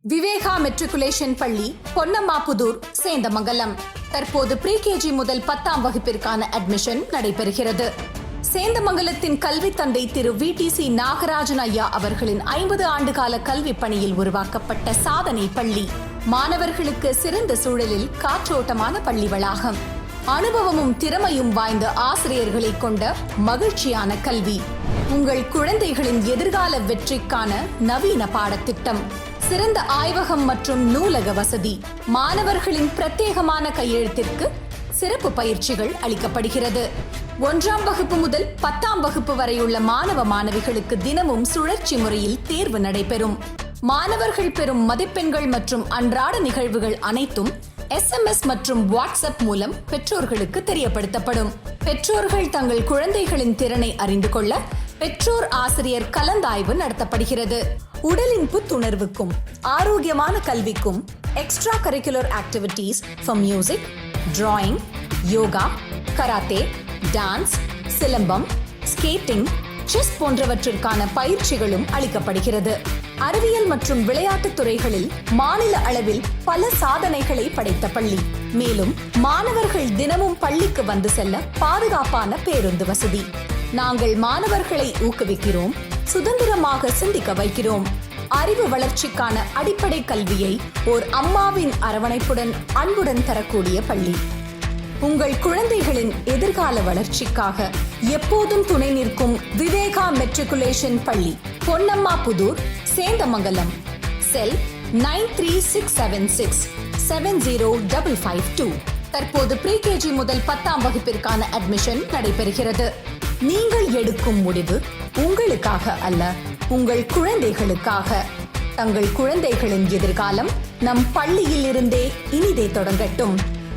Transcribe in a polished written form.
Viveka matriculation பள்ளி, பொன்னம்மாபுதூர், சேந்தமங்கலம். தற்போது pre-KG முதல் 10ஆம் வகுப்பிற்கான அட்மிஷன் நடைபெறுகிறது. சேந்தமங்கலத்தின் கல்வி தந்தை திரு VTC நாகராஜன் ஐயா அவர்களின் 50 ஆண்டுகால கல்வி பணியில் உருவாக்கப்பட்ட சாதனை பள்ளி. மாணவர்களுக்கு சிறந்த சூழலில் காற்றோட்டமான பள்ளி வளாகம், அனுபவமும் திறமையும் வாய்ந்த ஆசிரியர்களை கொண்ட மகிழ்ச்சியான கல்வி. உங்கள் குழந்தைகளின் எதிர்கால வெற்றிக்கான நவீன பாடத்திட்டம், சிறந்த ஆய்வகம் மற்றும் நூலக வசதி, மாணவர்களின் பிரத்யேகமான கையெழுத்திற்கு சிறப்பு பயிற்சிகள் அளிக்கப்படுகிறது. 1ஆம் வகுப்பு முதல் 10ஆம் வகுப்பு வரையுள்ள மாணவ மாணவிகளுக்கு தினமும் சுழற்சி முறையில் தேர்வு நடைபெறும். மாணவர்கள் பெறும் மதிப்பெண்கள் மற்றும் அன்றாட நிகழ்வுகள் அனைத்தும் SMS மற்றும் WhatsApp மூலம் பெற்றோர்களுக்கு தெரியப்படுத்தப்படும். பெற்றோர்கள் தங்கள் குழந்தைகளின் திறனை அறிந்து கொள்ள பெற்றோர் ஆசிரியர் கலந்தாய்வு நடத்தப்படுகிறது. உடலின் புத்துணர்வுக்கும் ஆரோக்கியமான கல்விக்கும் extra curricular activities for music, drawing, yoga, karate, dance, silambam, skating, chess போன்றவற்றிற்கான பயிற்சிகளும் அளிக்கப்படுகிறது. அறிவியல் மற்றும் விளையாட்டுத் துறைகளில் மாநில அளவில் பல சாதனைகளை படைத்த பள்ளி. மேலும் மாணவர்கள் தினமும் பள்ளிக்கு வந்து செல்ல பாதுகாப்பான பேருந்து வசதி. நாங்கள் மாணவர்களை ஊக்குவிக்கிறோம், சுதந்திரமாக சிந்திக்க வைக்கிறோம். அறிவு வளர்ச்சிக்கான அடிப்படை கல்வியை ஓர் அம்மாவின் அரவணைப்புடன் அன்புடன் தரக்கூடிய பள்ளி. உங்கள் குழந்தைகளின் எதிர்கால வளர்ச்சிக்காக எப்போதும் துணை நிற்கும் விவேகா மெட்ரிகுலேஷன் பள்ளி, பொன்னம்மாபுதூர், சேந்தமங்கலம். செல் 9367670552. தற்போது ப்ரீகேஜி முதல் 10ஆம் வகுப்பிற்கான அட்மிஷன் நடைபெறுகிறது. நீங்கள் எடுக்கும் முடிவு உங்களுக்காக அல்ல, உங்கள் குழந்தைகளுக்காக. தங்கள் குழந்தைகளின் எதிர்காலம் நம் பள்ளியில் இருந்தே இனிதே தொடங்கட்டும்.